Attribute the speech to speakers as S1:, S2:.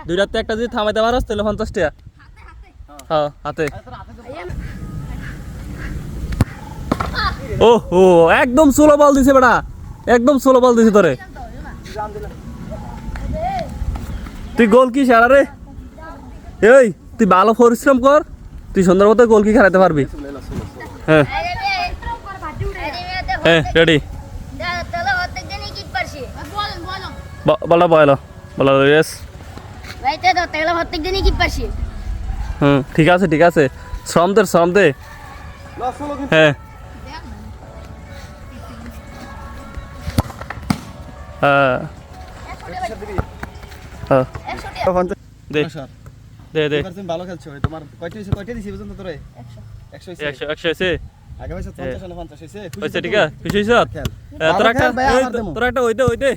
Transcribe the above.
S1: দুইটাতে একটা যদি থামাইতে পারস তাহলে 50 টাকা। হ্যাঁ হাতে। ও ও একদম সোলো বল দিছে বেটা, একদম সোলো বল দিছে তোরে। তুই গোল কি সারা রে? এই তুই ভালো পরিশ্রম কর, তুই সুন্দর মতো গোল কি খেলাতে পারবি। হ্যাঁ হ্যাঁ রেডি। বলা বলো বলো ইয়েস। হুম ঠিক আছে ঠিক আছে, শ্রম দে শ্রম দে। হ্যাঁ দে দে দে।
S2: ভালো খেলছো, তোমার কয়টা দিছি বুঝুন তো তোরে? 100
S1: 100 হয়েছে।
S2: আগে 50 না 50 হয়েছে।
S1: হয়েছে ঠিক আছে, খুশি হয়েছ? তোরা একটা ওই দে